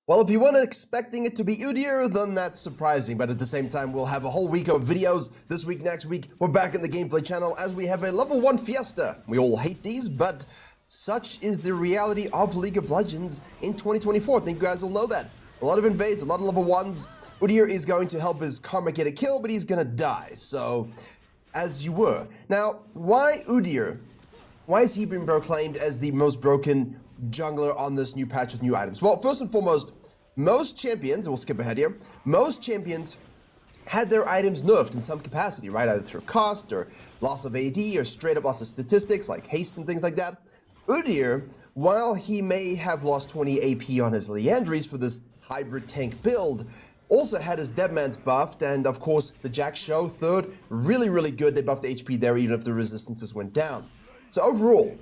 Well, if you weren't expecting it to be UDYR, then that's surprising, but at the same time, we'll have a whole week of videos this week, next week. We're back in the gameplay channel as we have a level 1 Fiesta. We all hate these, but such is the reality of League of Legends in 2024. I think you guys will know that. A lot of invades, a lot of level 1s. UDYR is going to help his karma get a kill, but he's gonna die, so as you were. Now, why UDYR? Why has he been proclaimed as the most broken jungler on this new patch with new items? Well, first and foremost, most champions, we'll skip ahead here, most champions had their items nerfed in some capacity, right? Either through cost or loss of AD or straight up loss of statistics like haste and things like that. UDYR, while he may have lost 20 AP on his Liandry's for this hybrid tank build, also had his Deadman's buffed, and of course the Jack Show third, really good. They buffed the HP there even if the resistances went down. So overall,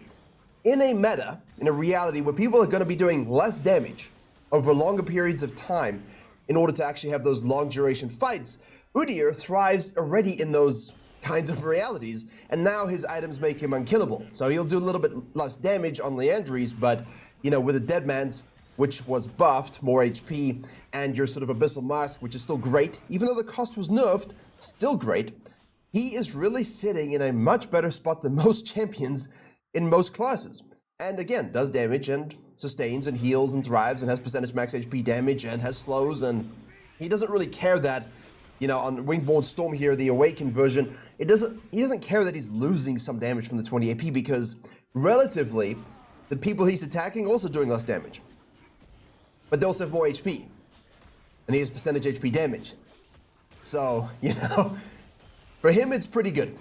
in a meta, in a reality where people are going to be doing less damage over longer periods of time in order to actually have those long duration fights, UDYR thrives already in those kinds of realities, and now his items make him unkillable. So he'll do a little bit less damage on Liandry's, but you know, with the Deadman's, which was buffed, more HP, and your sort of Abyssal Mask, which is still great, even though the cost was nerfed, still great, he is really sitting in a much better spot than most champions in most classes. And again, does damage and sustains and heals and thrives and has percentage max HP damage and has slows, and he doesn't really care that, you know, on Wingborn Storm here, the Awakened version, he doesn't care that he's losing some damage from the 20 AP because relatively, the people he's attacking are also doing less damage. But they also have more HP, and he has percentage HP damage. So, you know, for him, it's pretty good.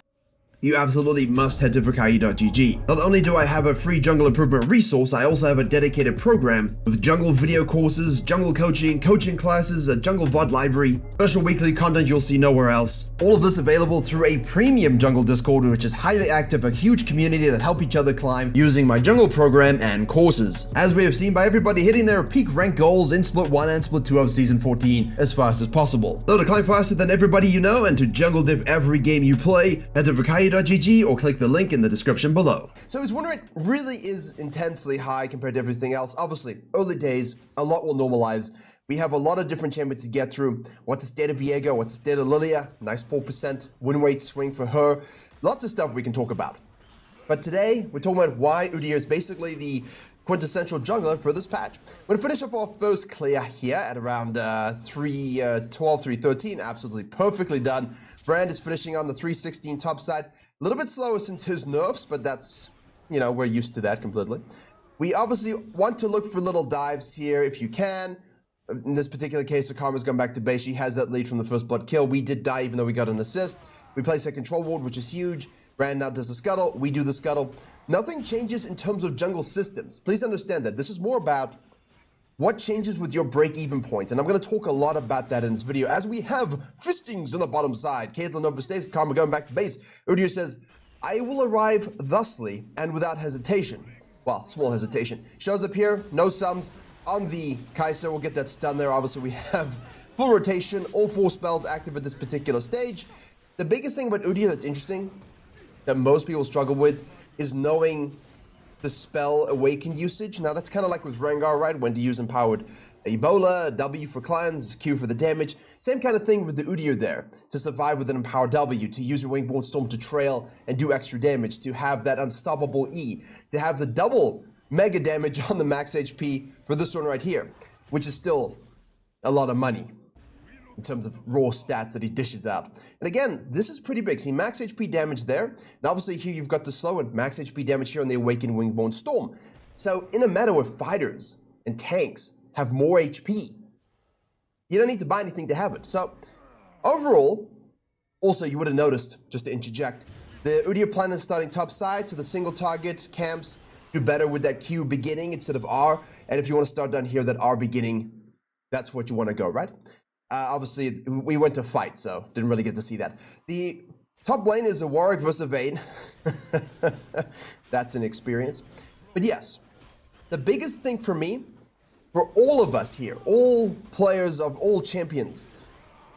You absolutely must head to Virkayu.gg. Not only do I have a free jungle improvement resource, I also have a dedicated program with jungle video courses, jungle coaching, coaching classes, a jungle VOD library, special weekly content you'll see nowhere else. All of this available through a premium jungle Discord, which is highly active, a huge community that help each other climb using my jungle program and courses. As we have seen by everybody hitting their peak rank goals in Split 1 and Split 2 of Season 14 as fast as possible. So to climb faster than everybody you know and to jungle diff every game you play, head to Virkayu.gg or click the link in the description below. So his win rate really is intensely high compared to everything else. Obviously, early days, a lot will normalize. We have a lot of different champions to get through. What's the state of Viego? What's the state of Lilia? Nice 4% win rate swing for her. Lots of stuff we can talk about. But today, we're talking about why UDYR is basically the quintessential jungler for this patch. We're gonna finish off our first clear here at around 312, 313. Absolutely perfectly done. Brand is finishing on the 316 top side. A little bit slower since his nerfs, but that's, you know, we're used to that completely. We obviously want to look for little dives here if you can. In this particular case, Akama's gone back to base. She has that lead from the first blood kill. We did die even though we got an assist. We place a control ward, which is huge. Brand now does the scuttle. We do the scuttle. Nothing changes in terms of jungle systems. Please understand that. This is more about what changes with your break-even points, and I'm going to talk a lot about that in this video, as we have fistings on the bottom side. Caitlyn overstays, Karma going back to base. UDYR says, I will arrive thusly and without hesitation. Well, small hesitation. Shows up here, no sums on the Kai'Sa. We'll get that stun there. Obviously, we have full rotation, all 4 spells active at this particular stage. The biggest thing about UDYR that's interesting, that most people struggle with, is knowing the spell awaken usage. Now that's kind of like with Rengar, right? When to use empowered Ebola, W for cleanse, Q for the damage. Same kind of thing with the UDYR there. To survive with an empowered W, to use your Wingborn Storm to trail and do extra damage, to have that unstoppable E, to have the double mega damage on the max HP for this one right here, which is still a lot of money in terms of raw stats that he dishes out. And again, this is pretty big. See, max HP damage there. And obviously here you've got the slow and max HP damage here on the Awakened Wingborn Storm. So in a meta where fighters and tanks have more HP, you don't need to buy anything to have it. So overall, also you would have noticed, just to interject, the UDYR plan is starting top side, so the single target camps do better with that Q beginning instead of R. And if you want to start down here, that R beginning, that's what you want to go, right? Obviously, we went to fight, so didn't really get to see that. The top lane is a Warwick versus a Vayne. That's an experience. But yes, the biggest thing for me, for all of us here, all players of all champions,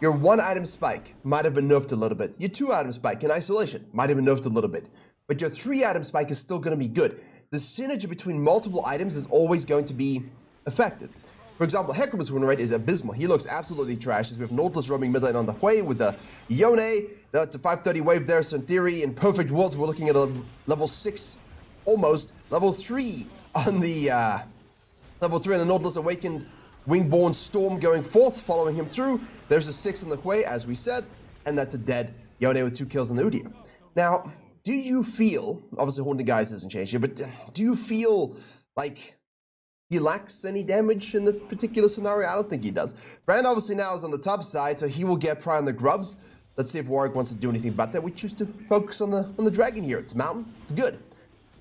your 1 item spike might have been nerfed a little bit. Your 2 item spike in isolation might have been nerfed a little bit. But your 3 item spike is still going to be good. The synergy between multiple items is always going to be effective. For example, Hecarim's win rate is abysmal. He looks absolutely trash. As we have Nautilus roaming mid lane on the way with the Yone. That's a 530 wave there. So in theory, in perfect worlds, we're looking at a level 6, almost level 3 on the level 3 on the Nautilus Awakened Wingborn Storm going forth, following him through. There's a 6 on the way, as we said, and that's a dead Yone with 2 kills on the UDYR. Now, do you feel, obviously Haunted Guise hasn't changed here, but do you feel like he lacks any damage in the particular scenario? I don't think he does. Brand obviously now is on the top side, so he will get Pry on the grubs. Let's see if Warwick wants to do anything about that. We choose to focus on the dragon here. It's mountain. It's good.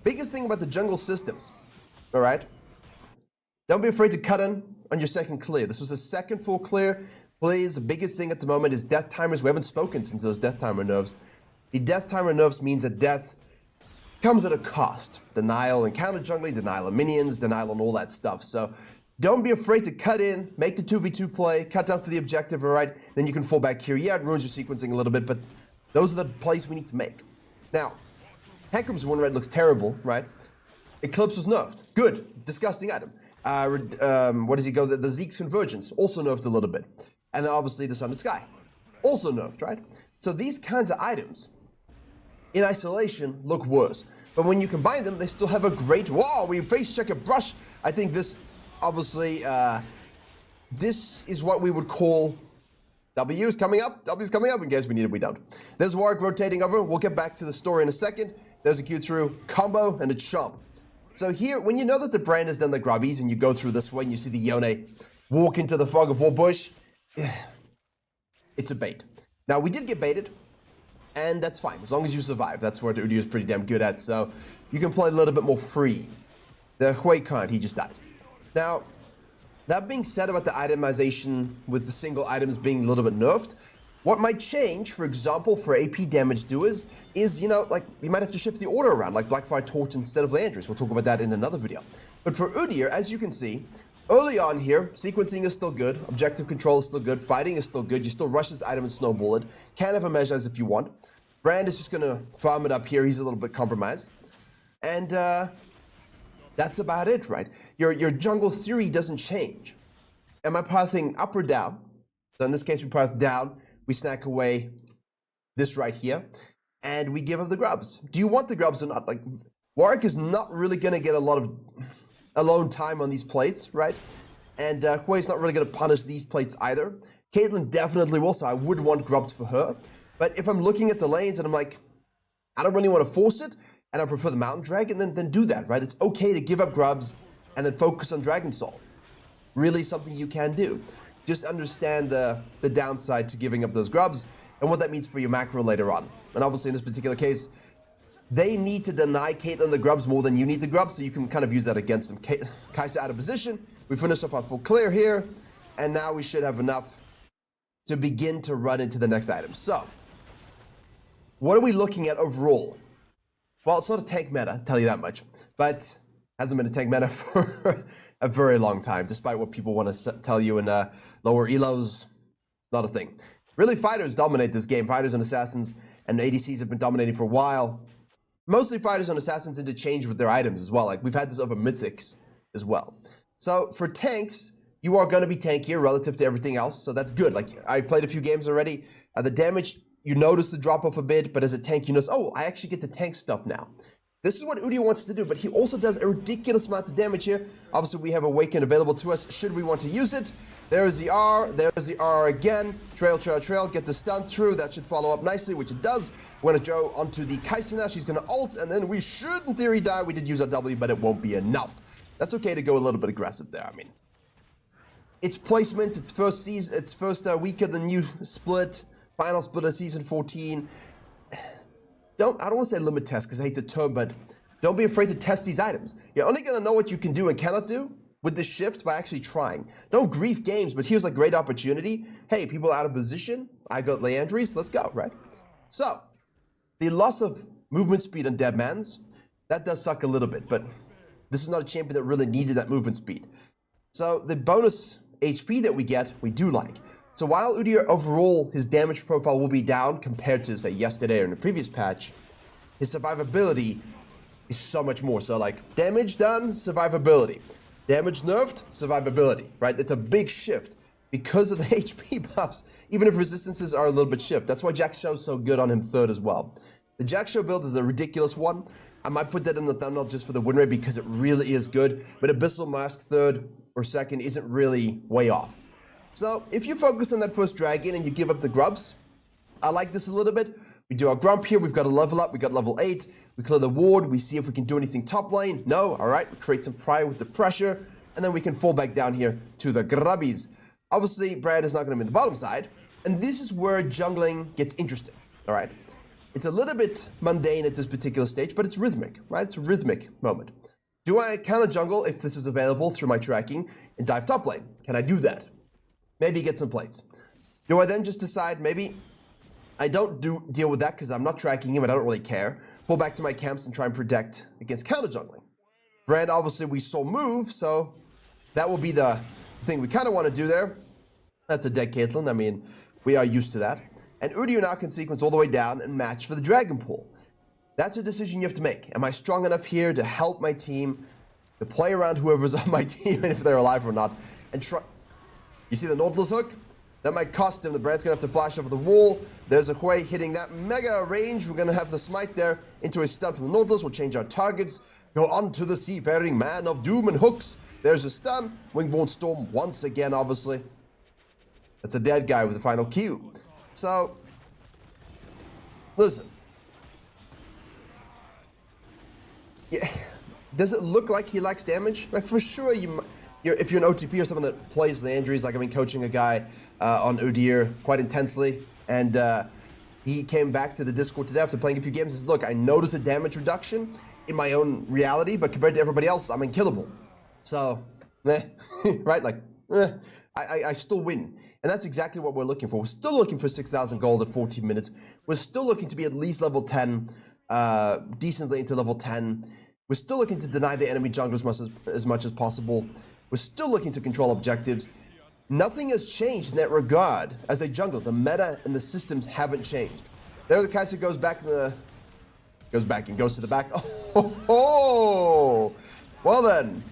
Biggest thing about the jungle systems, all right? Don't be afraid to cut in on your second clear. This was a second full clear. Please, the biggest thing at the moment is death timers. We haven't spoken since those death timer nerfs. The death timer nerfs means that death comes at a cost. Denial and counter jungling, denial of minions, denial on all that stuff. So don't be afraid to cut in, make the 2v2 play, cut down for the objective, all right? Then you can fall back here. Yeah, it ruins your sequencing a little bit, but those are the plays we need to make. Now, Hecarim's win rate looks terrible, right? Eclipse was nerfed. Good. Disgusting item. What does he go? The Zeke's Convergence, also nerfed a little bit. And then obviously the Sun and Sky, also nerfed, right? So these kinds of items, in isolation, look worse. But when you combine them, they still have a great, whoa, we face check a brush. I think this, obviously, this is what we would call W's coming up. W's coming up in case we need it, we don't. There's Warwick rotating over. We'll get back to the story in a second. There's a Q through combo and a chomp. So here, when you know that the brand has done the grubbies and you go through this way and you see the Yone walk into the fog of war bush, it's a bait. Now, we did get baited. And that's fine, as long as you survive. That's what UDYR is pretty damn good at, so you can play a little bit more free. The Hui can't, he just dies. Now, that being said about the itemization with the single items being a little bit nerfed, what might change, for example, for AP damage doers, is, you know, like, you might have to shift the order around, like Blackfire Torch instead of Landry's. We'll talk about that in another video. But for UDYR, as you can see, early on here, sequencing is still good, objective control is still good, fighting is still good, you still rush this item and snowball it, can have a measure as if you want. Brand is just going to farm it up here, he's a little bit compromised. And that's about it, right? Your jungle theory doesn't change. Am I pathing up or down? So in this case, we path down, we snack away this right here, and we give up the grubs. Do you want the grubs or not? Like, Warwick is not really going to get a lot of alone time on these plates, right? And Hui's not really going to punish these plates either. Caitlyn definitely will, so I would want grubs for her. But if I'm looking at the lanes and I'm like, I don't really want to force it, and I prefer the Mountain Dragon, then do that, right? It's okay to give up grubs and then focus on Dragon Soul. Really something you can do. Just understand the downside to giving up those grubs and what that means for your macro later on. And obviously in this particular case, they need to deny Caitlyn the grubs more than you need the grubs, so you can kind of use that against them. Kai'Sa out of position. We finish off our full clear here, and now we should have enough to begin to run into the next item. So, what are we looking at overall? Well, it's not a tank meta, I'll tell you that much, but hasn't been a tank meta for a very long time, despite what people want to tell you in lower elos, not a thing. Really, fighters dominate this game. Fighters and assassins and ADCs have been dominating for a while. Mostly fighters and assassins interchange with their items as well. Like, we've had this over mythics as well. So for tanks, you are going to be tankier relative to everything else, so that's good. Like, I played a few games already. The damage, you notice the drop off a bit, but as a tank, you notice, oh, I actually get to tank stuff now. This is what UDYR wants to do, but he also does a ridiculous amount of damage here. Obviously, we have Awaken available to us should we want to use it. There's the R again. Trail, get the stun through. That should follow up nicely, which it does. We're going to go onto the Kai'Sa now. She's going to ult, and then we should, in theory, die. We did use our W, but it won't be enough. That's okay to go a little bit aggressive there. I mean, it's placements. It's first season. It's first week of the new split. Final split of season 14. I don't want to say limit test because I hate the term, but don't be afraid to test these items. You're only going to know what you can do and cannot do with this shift by actually trying. Don't grief games, but here's a great opportunity. Hey, people out of position. I got Leandries. Let's go, right? So, the loss of movement speed on Deadman's, that does suck a little bit, but this is not a champion that really needed that movement speed. So, the bonus HP that we get, we do like. So while UDYR overall, his damage profile will be down compared to, say, yesterday or in the previous patch, his survivability is so much more. So, like, damage done, survivability. Damage nerfed, survivability, right? It's a big shift because of the HP buffs, even if resistances are a little bit shift. That's why Jack Show's so good on him third as well. The Jack Show build is a ridiculous one. I might put that in the thumbnail just for the win rate because it really is good, but Abyssal Mask third or second isn't really way off. So if you focus on that first dragon and you give up the grubs, I like this a little bit. We do our grump here, we've got a level up, we got level 8, we clear the ward, we see if we can do anything top lane. No, alright, we create some prior with the pressure, and then we can fall back down here to the grubbies. Obviously, Brand is not going to be in the bottom side, and this is where jungling gets interesting, alright? It's a little bit mundane at this particular stage, but it's rhythmic, right? It's a rhythmic moment. Do I counter jungle if this is available through my tracking and dive top lane? Can I do that? Maybe get some plates. Do I then just decide maybe I don't deal with that because I'm not tracking him and I don't really care. Fall back to my camps and try and protect against counter jungling. Brand, obviously, we saw move, so that will be the thing we kind of want to do there. That's a dead Caitlyn. I mean, we are used to that. And UDYR now can sequence all the way down and match for the dragon pool. That's a decision you have to make. Am I strong enough here to help my team, to play around whoever's on my team, and if they're alive or not, and try... You see the Nautilus hook? That might cost him. The Brand's going to have to flash over the wall. There's a Hui hitting that mega range. We're going to have the smite there into a stun from the Nautilus. We'll change our targets. Go on to the Seafaring Man of Doom and hooks. There's a stun. Wingborne Storm once again, obviously. That's a dead guy with the final Q. So, listen. Yeah. Does it look like he lacks damage? Like, for sure, if you're an OTP or someone that plays the injuries, like I've been coaching a guy on UDYR quite intensely, and he came back to the Discord today after playing a few games and said, look, I noticed a damage reduction in my own reality, but compared to everybody else, I'm unkillable. So, right? Like, I still win. And that's exactly what we're looking for. We're still looking for 6,000 gold at 14 minutes. We're still looking to be at least level 10, decently into level 10. We're still looking to deny the enemy jungle as much as possible. We're still looking to control objectives. Nothing has changed in that regard as a jungle. The meta and the systems haven't changed. There the Kai'Sa goes back to the... Goes to the back. Oh! Well then,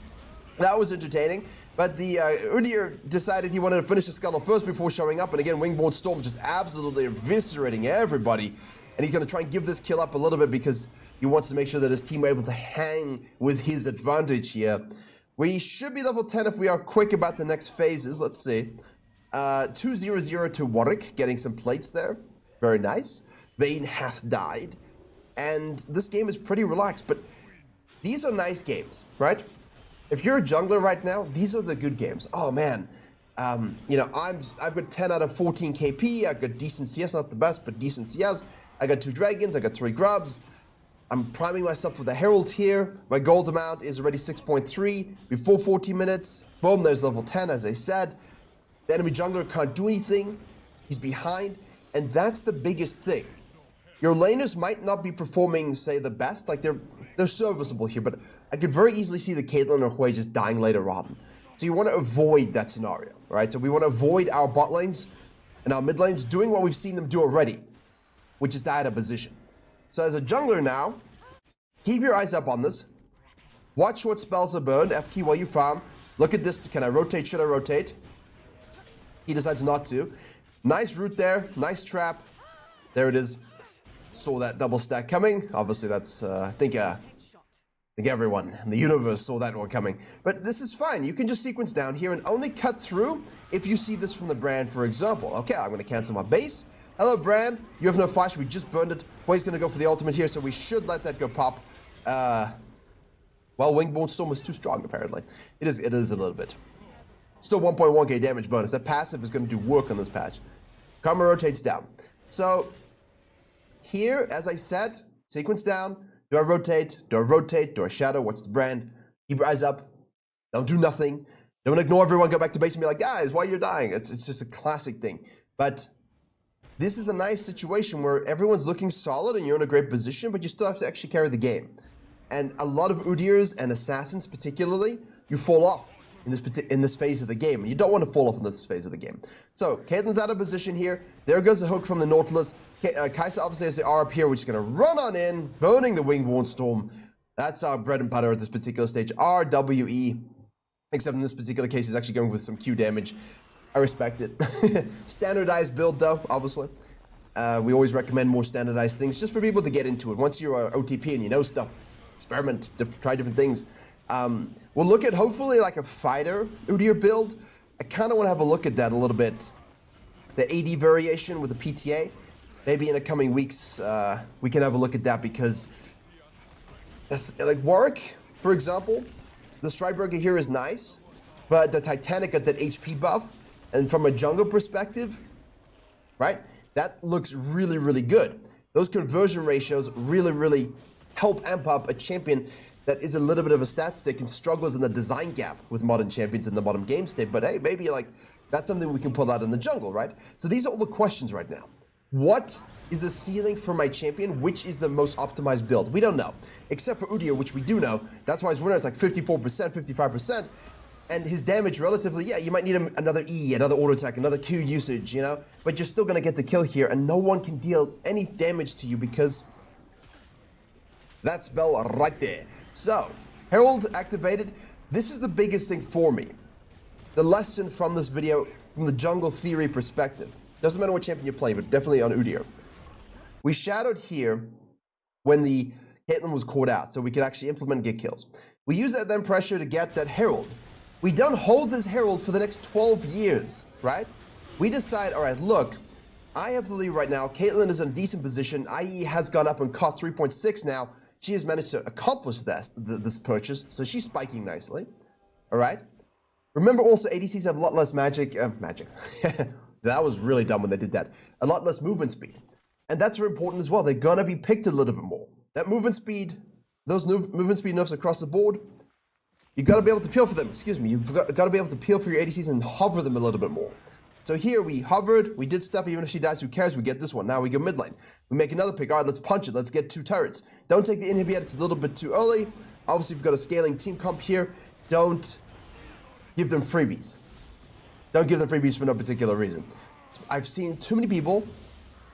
that was entertaining. But the UDYR decided he wanted to finish the scuttle first before showing up. And again, Wingborne Storm just absolutely eviscerating everybody. And he's going to try and give this kill up a little bit because he wants to make sure that his team are able to hang with his advantage here. We should be level 10 if we are quick about the next phases. Let's see. 2-0-0 to Warwick, getting some plates there. Very nice. Vayne hath died. And this game is pretty relaxed, but these are nice games, right? If you're a jungler right now, these are the good games. Oh man, you know, I've got 10 out of 14 KP. I've got decent CS, not the best, but decent CS. I got 2 dragons. I got 3 grubs. I'm priming myself for the Herald here. My gold amount is already 6.3 before 14 minutes. Boom, there's level 10, as I said. The enemy jungler can't do anything. He's behind, and that's the biggest thing. Your laners might not be performing, say, the best. Like, they're serviceable here, but I could very easily see the Caitlyn or Hui just dying later on. So you want to avoid that scenario, right? So we want to avoid our bot lanes and our mid lanes doing what we've seen them do already, which is die out of position. So as a jungler now, keep your eyes up on this. Watch what spells are burned, F key while you farm. Look at this, can I rotate, should I rotate? He decides not to. Nice root there, nice trap. There it is. Saw that double stack coming. Obviously that's, I think everyone in the universe saw that one coming. But this is fine, you can just sequence down here and only cut through if you see this from the Brand, for example. Okay, I'm gonna cancel my base. Hello, Brand. You have no flash. We just burned it. Hui's going to go for the ultimate here, so we should let that go pop. Well, Wingborne Storm is too strong, apparently. It is a little bit. Still 1.1k damage bonus. That passive is going to do work on this patch. Karma rotates down. So, here, as I said, sequence down. Do I rotate? Do I rotate? Do I shadow? What's the Brand? Keep your eyes up. Don't do nothing. Don't ignore everyone. Go back to base and be like, guys, why are you dying? It's just a classic thing. But this is a nice situation where everyone's looking solid and you're in a great position, but you still have to actually carry the game. And a lot of UDYRs and assassins particularly, you fall off in this phase of the game. And you don't want to fall off in this phase of the game. So, Caitlyn's out of position here. There goes the hook from the Nautilus. Kai'Sa obviously has the R up here, which is going to run on in, burning the Wingborne Storm. That's our bread and butter at this particular stage. RWE. Except in this particular case, he's actually going with some Q damage. I respect it. Standardized build though, obviously. We always recommend more standardized things just for people to get into it. Once you're OTP and you know stuff, experiment, try different things. We'll look at hopefully like a fighter UDYR build. I kind of want to have a look at that a little bit. The AD variation with the PTA. Maybe in the coming weeks we can have a look at that because like Warwick, for example, the Strideberger here is nice, but the Titanic got that HP buff, and from a jungle perspective, right? That looks really, really good. Those conversion ratios really help amp up a champion that is a little bit of a stat stick and struggles in the design gap with modern champions in the modern game state. But hey, maybe like that's something we can pull out in the jungle, right? So these are all the questions right now. What is the ceiling for my champion? Which is the most optimized build? We don't know, except for UDYR, which we do know. That's why his winner is like 54%, 55%. And his damage relatively, yeah, you might need another E, another auto attack, another Q usage, you know? But you're still gonna get the kill here, and no one can deal any damage to you because that spell right there. So, Herald activated. This is the biggest thing for me. The lesson from this video, from the jungle theory perspective. Doesn't matter what champion you're playing, but definitely on UDYR. We shadowed here when the Caitlyn was caught out, so we could actually implement and get kills. We use that then pressure to get that Herald. We don't hold this Herald for the next 12 years, right? We decide, all right, look, I have the lead right now. Caitlyn is in a decent position. IE has gone up and cost 3.6 now. She has managed to accomplish this purchase, so she's spiking nicely, all right? Remember also, ADCs have a lot less magic. That was really dumb when they did that. A lot less movement speed. And that's very important as well. They're gonna be picked a little bit more. That movement speed, those movement speed nerfs across the board, you gotta be able to peel for them, excuse me. You've got to be able to peel for your ADCs and hover them a little bit more. So here we hovered, we did stuff, even if she dies, who cares? We get this one. Now we go mid lane. We make another pick. All right, let's punch it. Let's get 2 turrets. Don't take the inhib yet, it's a little bit too early. Obviously, we've got a scaling team comp here. Don't give them freebies. Don't give them freebies for no particular reason. I've seen too many people,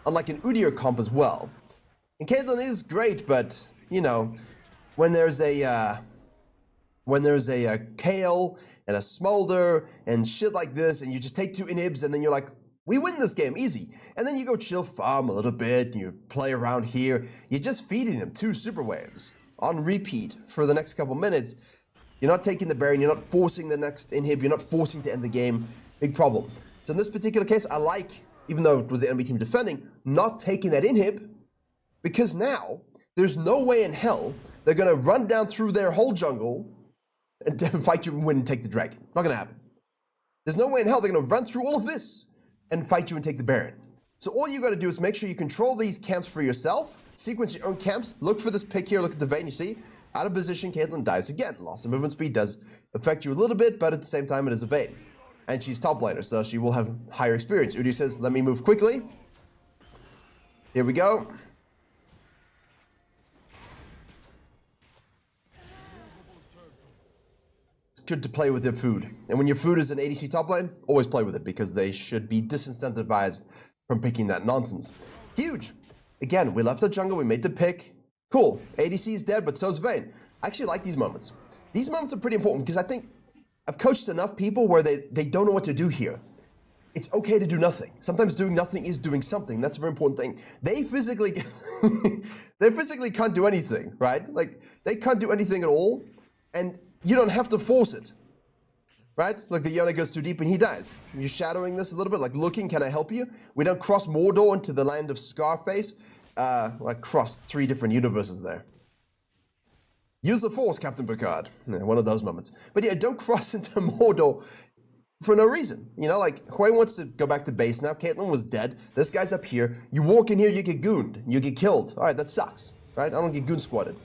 unlike an UDYR comp as well. And Caitlyn is great, but, you know, when there's a Kale and a Smolder and shit like this, and you just take 2 inhibs, and then you're like, we win this game, easy. And then you go chill farm a little bit, and you play around here. You're just feeding them 2 super waves on repeat for the next couple minutes. You're not taking the Baron, you're not forcing the next inhib, you're not forcing to end the game. Big problem. So in this particular case, I like, even though it was the enemy team defending, not taking that inhib, because now there's no way in hell they're gonna run down through their whole jungle and fight you and win and take the dragon. Not gonna happen. There's no way in hell they're gonna run through all of this and fight you and take the Baron. So all you gotta do is make sure you control these camps for yourself, sequence your own camps, look for this pick here, look at the vein, you see? Out of position, Caitlyn dies again. Loss of movement speed does affect you a little bit, but at the same time, it is a vein. And she's top laner, so she will have higher experience. UDYR says, let me move quickly. Here we go. It's good to play with your food. And when your food is an ADC top lane, always play with it, because they should be disincentivized from picking that nonsense. Huge. Again, we left the jungle, we made the pick. Cool, ADC is dead, but so's Vayne. I actually like these moments. These moments are pretty important because I think I've coached enough people where they don't know what to do here. It's okay to do nothing. Sometimes doing nothing is doing something. That's a very important thing. They physically, they physically can't do anything, right? Like, they can't do anything at all, and you don't have to force it, right? Like the Yona goes too deep and he dies. You're shadowing this a little bit, like looking, can I help you? We don't cross Mordor into the land of Scarface. Like crossed 3 different universes there. Use the Force, Captain Picard. Yeah, one of those moments. But yeah, don't cross into Mordor for no reason. You know, like, Hui wants to go back to base now. Caitlyn was dead. This guy's up here. You walk in here, you get gooned. You get killed. All right, that sucks, right? I don't get goon squatted.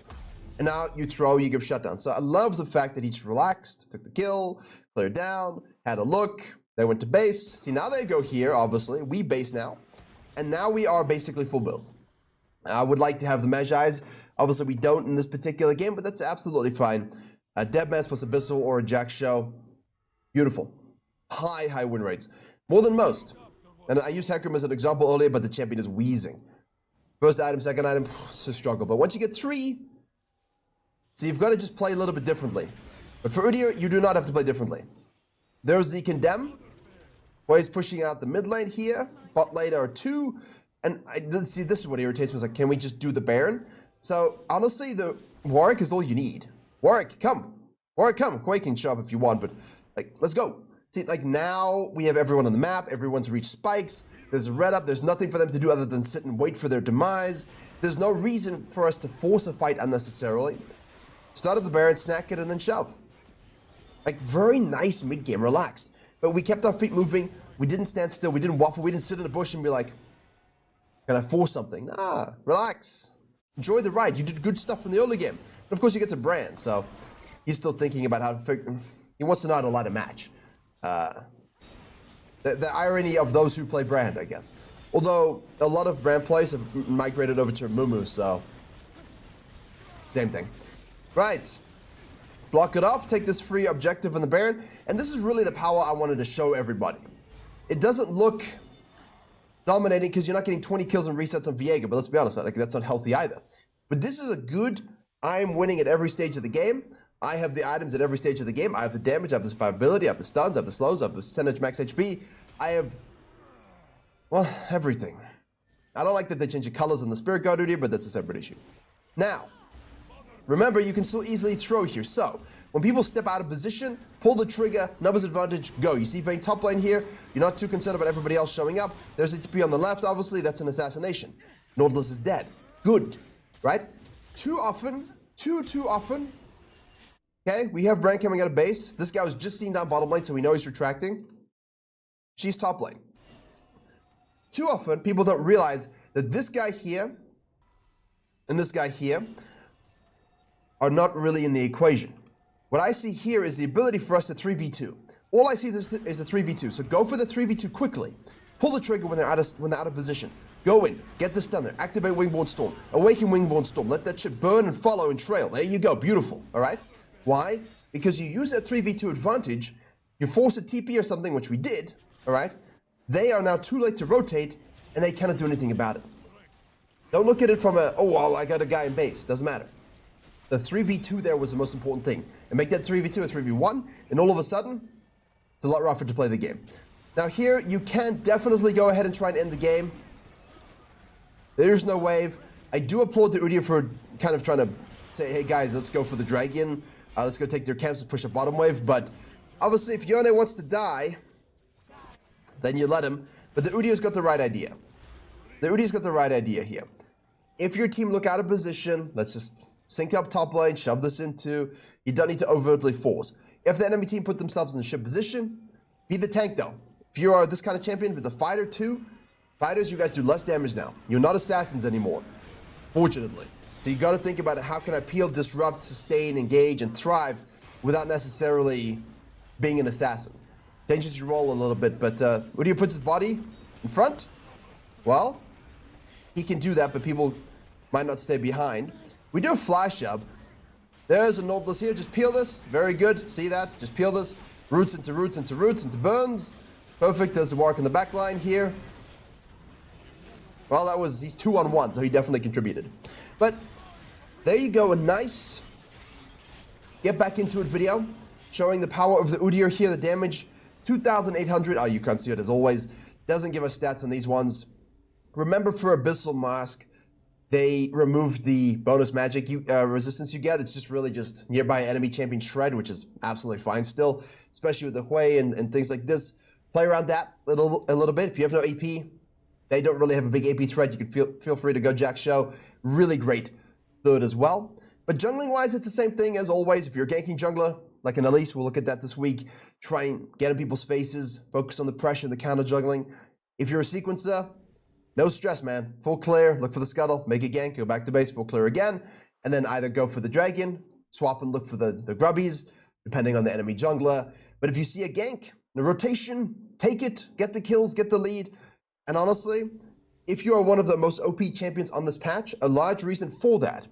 And now you throw, you give shutdown. So I love the fact that he's relaxed, took the kill, cleared down, had a look. They went to base. See, now they go here, obviously. We base now. And now we are basically full build. I would like to have the Magi's. Obviously, we don't in this particular game, but that's absolutely fine. A Deadman's plus Abyssal or a Jack Show. Beautiful. High win rates. More than most. And I used Hecarim as an example earlier, but the champion is wheezing. First item, second item, it's a struggle. But once you get 3, so you've got to just play a little bit differently. But for UDYR, you do not have to play differently. There's the Condemn, where he's pushing out the mid lane here. Bot lane are 2. And I didn't see, this is what irritates me. It's like, can we just do the Baron? So, honestly, the Warwick is all you need. Warwick, come. Warwick, come. Quake can show up if you want, but, like, let's go. See, like, now we have everyone on the map. Everyone's reached spikes. There's a red up. There's nothing for them to do other than sit and wait for their demise. There's no reason for us to force a fight unnecessarily. Start at the Baron, snack it, and then shove. Like, very nice mid-game, relaxed. But we kept our feet moving. We didn't stand still. We didn't waffle. We didn't sit in the bush and be like, can I force something? Nah, relax. Enjoy the ride. You did good stuff in the early game. But of course, he gets a brand, so he's still thinking about how to figure. He wants to know how to light a match. The irony of those who play brand, I guess. Although a lot of brand players have migrated over to Mumu, so same thing. Right. Block it off, take this free objective on the Baron, and this is really the power I wanted to show everybody. It doesn't look dominating because you're not getting 20 kills and resets on Viega, but let's be honest, like, that's not healthy either. But this is a good, I am winning at every stage of the game. I have the items at every stage of the game. I have the damage, I have the survivability, I have the stuns, I have the slows, I have the percentage max HP. I have, well, everything. I don't like that they change the colors on the Spirit Guard here, but that's a separate issue. Now, remember, you can still easily throw here. So, when people step out of position, pull the trigger, numbers advantage, go. You see Vayne top lane here. You're not too concerned about everybody else showing up. There's HP on the left, obviously. That's an assassination. Nautilus is dead. Good, right? Too often, too often. Okay, we have Brand coming out of base. This guy was just seen down bottom lane, so we know he's retracting. She's top lane. Too often, people don't realize that this guy here and this guy here are not really in the equation. What I see here is the ability for us to 3v2. All I see is a 3v2, so go for the 3v2 quickly. Pull the trigger when they're out of position. Go in, get the stun there, activate Wingborne Storm, awaken Wingborne Storm, let that shit burn and follow and trail. There you go, beautiful, all right? Why? Because you use that 3v2 advantage, you force a TP or something, which we did, all right? They are now too late to rotate, and they cannot do anything about it. Don't look at it from a, oh, well, I got a guy in base, doesn't matter. The 3v2 there was the most important thing. And make that 3v2 a 3v1, and all of a sudden, it's a lot rougher to play the game. Now here, you can definitely go ahead and try and end the game. There's no wave. I do applaud the UDYR for kind of trying to say, hey guys, let's go for the dragon. Let's go take their camps and push a bottom wave. But obviously, if Yone wants to die, then you let him. But the UDYR's got the right idea. The UDYR's got the right idea here. If your team look out of position, let's just sync up top lane, shove this into. You don't need to overtly force. If the enemy team put themselves in the ship position, be the tank though. If you are this kind of champion with the fighter too, fighters, you guys do less damage now. You're not assassins anymore, fortunately. So you got to think about it. How can I peel, disrupt, sustain, engage, and thrive without necessarily being an assassin? Changes your role a little bit, but UDYR puts his body in front. Well, he can do that, but people might not stay behind. We do a flash up. There's a Nautilus here. Just peel this. Very good. See that? Just peel this. Roots into roots into roots into burns. Perfect. There's a Warwick in the back line here. Well, he's 2-on-1, so he definitely contributed. But there you go. A nice get back into it video showing the power of the UDYR here. The damage 2,800. Oh, you can't see it as always. Doesn't give us stats on these ones. Remember, for Abyssal Mask, they removed the bonus magic resistance you get. It's just really just nearby enemy champion shred, which is absolutely fine still, especially with the Hui and things like this. Play around that a little bit. If you have no AP, they don't really have a big AP threat. You can feel free to go Jack Show. Really great third as well. But jungling-wise, it's the same thing as always. If you're a ganking jungler, like an Elise, we'll look at that this week. Try and get in people's faces. Focus on the pressure, the counter juggling. If you're a sequencer, no stress, man. Full clear, look for the scuttle, make a gank, go back to base, full clear again, and then either go for the dragon, swap and look for the grubbies, depending on the enemy jungler. But if you see a gank, a rotation, take it, get the kills, get the lead. And honestly, if you are one of the most OP champions on this patch, a large reason for that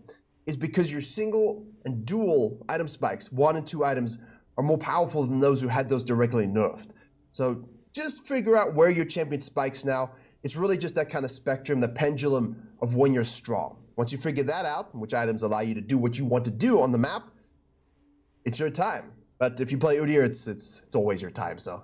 is because your single and dual item spikes, 1 and 2 items, are more powerful than those who had those directly nerfed. So just figure out where your champion spikes now. It's really just that kind of spectrum, the pendulum of when you're strong. Once you figure that out, which items allow you to do what you want to do on the map, it's your time. But if you play UDYR, it's always your time, so